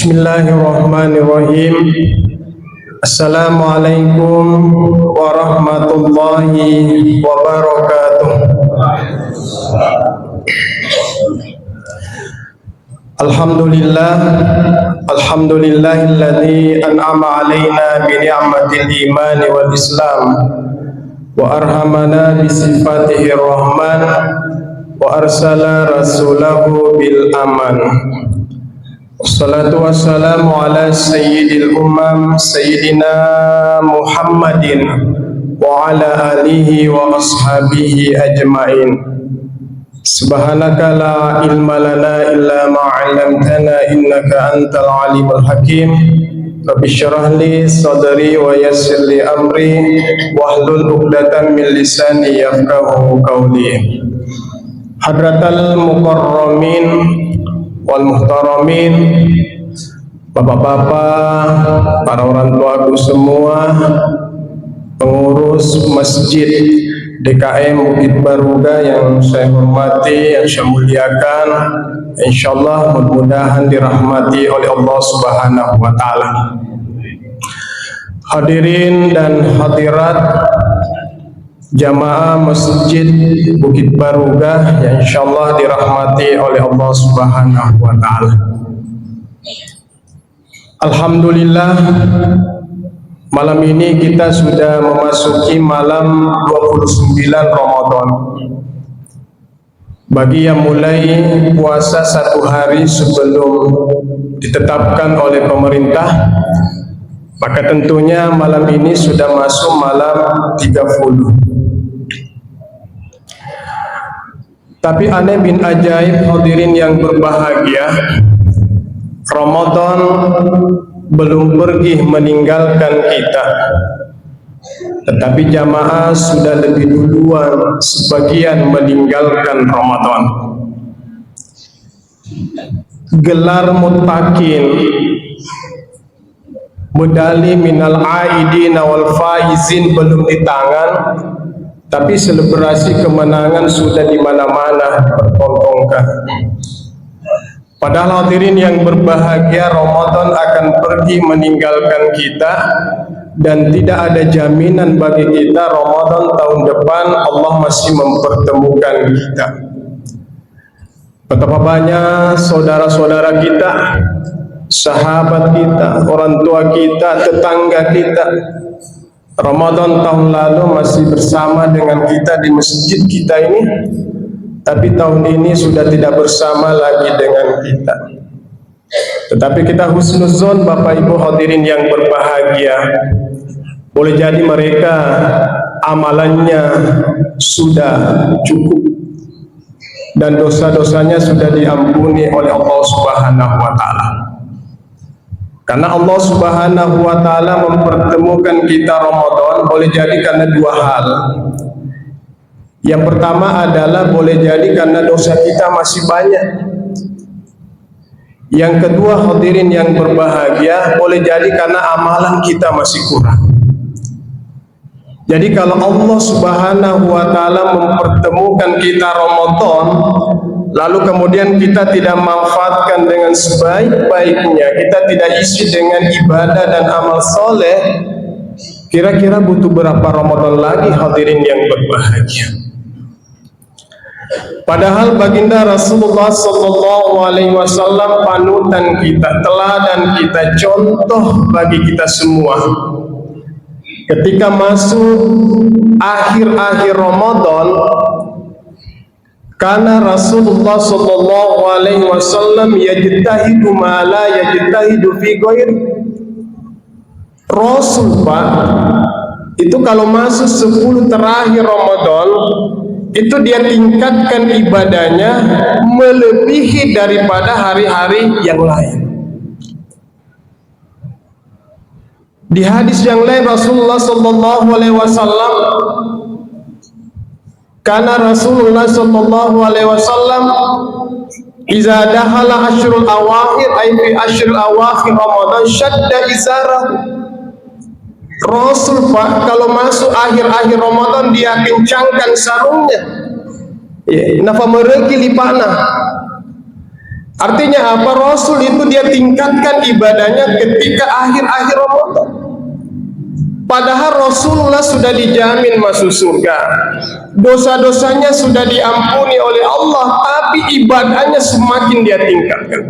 Bismillahirrahmanirrahim. Assalamualaikum warahmatullahi wabarakatuh. Alhamdulillahilladzi an'ama alaina bi ni'matil iman wal islam wa arhamana bi sifatihir rahman wa arsala rasulahu bil aman. Wassalatu wassalamu ala sayyidil umam sayyidina Muhammadin wa ala alihi wa ashabihi ajma'in. Subhanaka la ilma lana illa ma 'allamtana innaka antal alimul hakim. Rabbi shrah li sadri wa yassir li amri wahlul 'uqdatam min lisani yafqahu qawli. Hadratal mukarramin wal muhtaramin, bapak-bapak, para orang tuaku semua, pengurus masjid DKM Bukit Baruga yang saya hormati, yang saya muliakan, insyaallah mudah-mudahan dirahmati oleh Allah Subhanahu wa taala. Hadirin dan hadirat jamaah Masjid Bukit Baruga yang insyaallah dirahmati oleh Allah Subhanahu wa taala. Alhamdulillah, malam ini kita sudah memasuki malam 29 Ramadan. Bagi yang mulai puasa satu hari sebelum ditetapkan oleh pemerintah, maka tentunya malam ini sudah masuk malam 30. Tapi aneh bin ajaib, hadirin yang berbahagia, Ramadan belum pergi meninggalkan kita, tetapi jamaah sudah lebih duluan sebagian meninggalkan Ramadan. Gelar muttaqin, medali minal aidin wal faizin belum di tangan, tapi selebrasi kemenangan sudah di mana-mana dipertontonkan. Padahal hadirin yang berbahagia, Ramadan akan pergi meninggalkan kita dan tidak ada jaminan bagi kita Ramadan tahun depan Allah masih mempertemukan kita. Betapa banyak saudara-saudara kita, sahabat kita, orang tua kita, tetangga kita, Ramadan tahun lalu masih bersama dengan kita di masjid kita ini, tapi tahun ini sudah tidak bersama lagi dengan kita. Tetapi kita husnuzon, Bapak Ibu hadirin yang berbahagia, boleh jadi mereka amalannya sudah cukup dan dosa-dosanya sudah diampuni oleh Allah Subhanahu wa taala. Karena Allah Subhanahu wa taala mempertemukan kita Ramadan boleh jadi karena dua hal. Yang pertama adalah boleh jadi karena dosa kita masih banyak. Yang kedua hadirin yang berbahagia, boleh jadi karena amalan kita masih kurang. Jadi kalau Allah Subhanahu wa taala mempertemukan kita Ramadan, lalu kemudian kita tidak manfaatkan dengan sebaik-baiknya, kita tidak isi dengan ibadah dan amal soleh, kira-kira butuh berapa Ramadan lagi hadirin yang berbahagia? Padahal baginda Rasulullah sallallahu alaihi wasallam panutan kita, teladan kita, contoh bagi kita semua. Ketika masuk akhir-akhir Ramadan, karena Rasulullah sallallahu alaihi wasallam yajtahidu ma la yajtahidu fi ghair. Rasul Pak, itu kalau masuk 10 terakhir Ramadan, itu dia tingkatkan ibadahnya melebihi daripada hari-hari yang lain. Di hadis yang lain Rasulullah sallallahu alaihi wasallam, karena Rasulullah sallallahu alaihi wasallam iza dahala asyrul awakhir ay fi asyrul awakhir Ramadan syadda izarahu. Rasul Pak kalau masuk akhir-akhir Ramadan dia kencangkan sarungnya. Nafa mereki lipana. Artinya apa? Rasul itu dia tingkatkan ibadahnya ketika akhir-akhir Ramadan. Padahal Rasulullah sudah dijamin masuk surga, dosa-dosanya sudah diampuni oleh Allah, tapi ibadahnya semakin dia tingkatkan.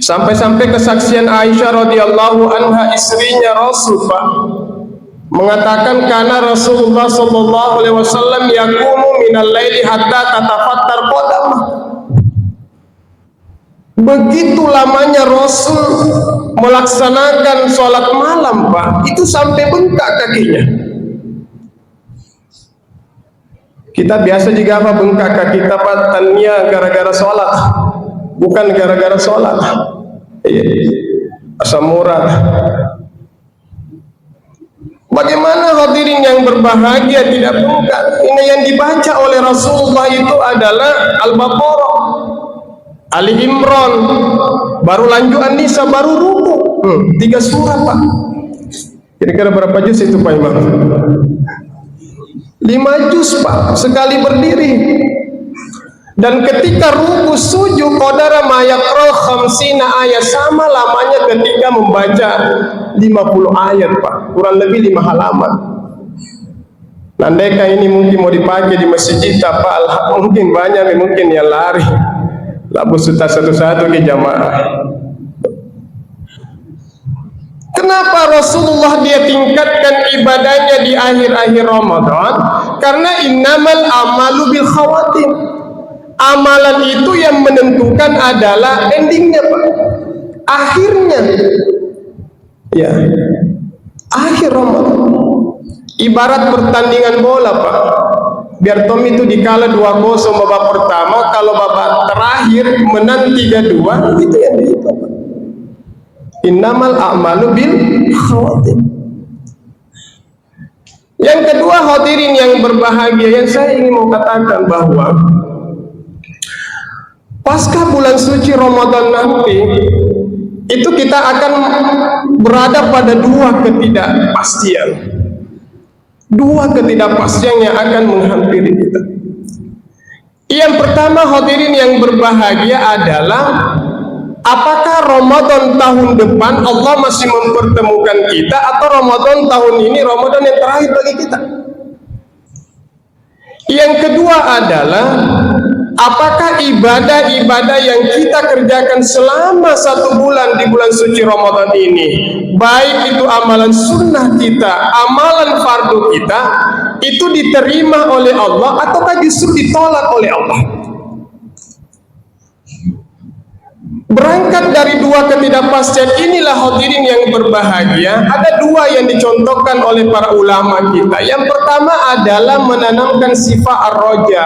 Sampai-sampai kesaksian Aisyah radhiyallahu anha, istrinya Rasul, Pak, mengatakan karena Rasulullah sallallahu alaihi wasallam yaqumu minal laili hatta tatafattar qadamah. Begitu lamanya Rasul melaksanakan sholat malam, Pak, itu sampai bengkak kakinya. Kita biasa juga apa bengkak kaki kita, Pak, tania gara-gara sholat, bukan gara-gara sholat. Asam murad. Bagaimana hadirin yang berbahagia tidak bengkak? Ini yang dibaca oleh Rasulullah itu adalah Al-Baqarah, Ali Imran, baru lanjut An-Nisa, baru ruku. 3 surat, Pak. Kira-kira berapa juz itu, Pak Imam? 5 juz, Pak, sekali berdiri. Dan ketika ruku sujud, qaudara ma yaqra 50 ayat, sama lamanya ketika membaca 50 ayat, Pak, kurang lebih 5 halaman. Nandeka ini mungkin mau dipakai di masjid kita, Pak, mungkin banyak mungkin yang lari labu suta satu-satu ke jamaah. Kenapa Rasulullah dia tingkatkan ibadahnya di akhir-akhir Ramadan? Karena innamal amalu bil khawatim. Amalan itu yang menentukan adalah endingnya, Pak, akhirnya. Ya, akhir Ramadan ibarat pertandingan bola, Pak. Biar Tom itu dikalah 2-0 babak pertama, kalau babak terakhir menang 3-2, itu yang dihitung. Innamal a'malu bil khawatim. Yang kedua, hadirin yang berbahagia, yang saya ingin mau katakan bahwa pasca bulan suci Ramadan nanti itu kita akan berada pada 2 ketidakpastian. 2 ketidakpastian yang akan menghampiri kita. Yang pertama, hadirin yang berbahagia, adalah apakah Ramadan tahun depan Allah masih mempertemukan kita, atau Ramadan tahun ini Ramadan yang terakhir bagi kita. Yang kedua adalah apakah ibadah-ibadah yang kita kerjakan selama 1 bulan di bulan suci Ramadan ini, baik itu amalan sunnah kita, amalan fardu kita, itu diterima oleh Allah ataukah justru ditolak oleh Allah? Berangkat dari 2 ketidakpastian inilah, hadirin yang berbahagia, ada 2 yang dicontohkan oleh para ulama kita. Yang pertama adalah menanamkan sifat ar-raja,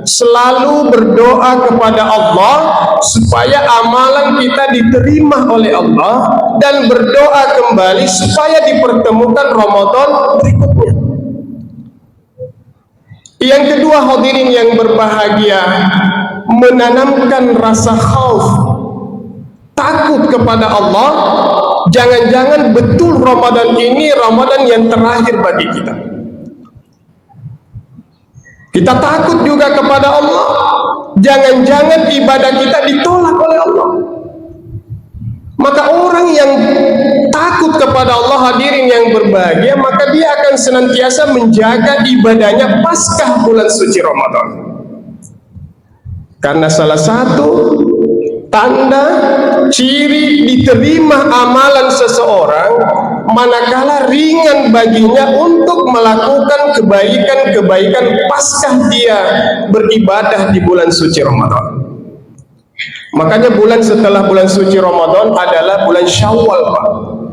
selalu berdoa kepada Allah supaya amalan kita diterima oleh Allah, dan berdoa kembali supaya dipertemukan Ramadan berikutnya. Yang kedua, hadirin yang berbahagia, menanamkan rasa khauf, takut kepada Allah. Jangan-jangan betul Ramadan ini Ramadan yang terakhir bagi kita. Kita takut juga kepada Allah, jangan-jangan ibadah kita ditolak oleh Allah. Maka orang yang takut kepada Allah, hadirin yang berbahagia, maka dia akan senantiasa menjaga ibadahnya pasca bulan suci Ramadan. Karena salah satu tanda ciri diterima amalan seseorang manakala ringan baginya untuk melakukan kebaikan-kebaikan pasca dia beribadah di bulan suci Ramadan. Makanya bulan setelah bulan suci Ramadan adalah bulan Syawal, Pak.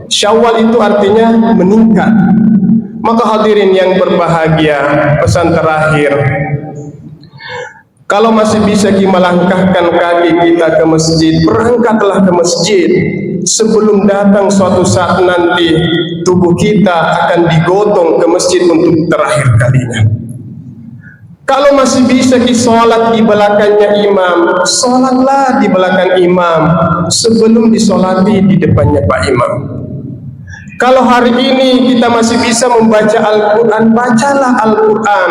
Syawal itu artinya meningkat. Maka hadirin yang berbahagia, pesan terakhir, kalau masih bisa melangkahkan kaki kita ke masjid, berangkatlah ke masjid sebelum datang suatu saat nanti tubuh kita akan digotong ke masjid untuk terakhir kalinya. Kalau masih bisa sholat di belakangnya imam, sholatlah di belakang imam sebelum disolati di depannya Pak Imam. Kalau hari ini kita masih bisa membaca Al-Quran, bacalah Al-Quran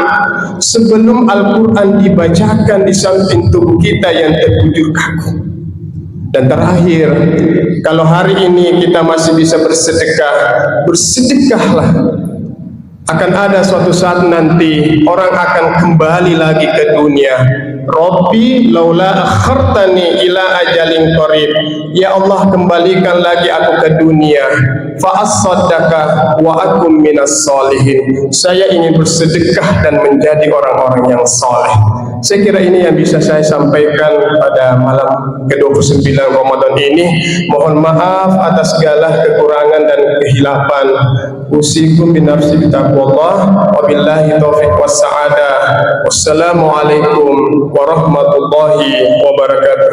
sebelum Al-Quran dibacakan di samping tubuh kita yang terbujur kaku. Dan terakhir, kalau hari ini kita masih bisa bersedekah, bersedekahlah. Akan ada suatu saat nanti orang akan kembali lagi ke dunia. Rabbi laula akhartani ila ajalin qarib. Ya Allah, kembalikan lagi aku ke dunia. Fa as-saddaqa wa akum minas solihin. Saya ingin bersedekah dan menjadi orang-orang yang soleh. Saya kira ini yang bisa saya sampaikan pada malam ke-29 Ramadan ini. Mohon maaf atas segala kekurangan dan kehilapan. Usikum binafsi bitaqwallah. Wabillahi taufiq wassa'adah. Wassalamualaikum warahmatullahi wabarakatuh.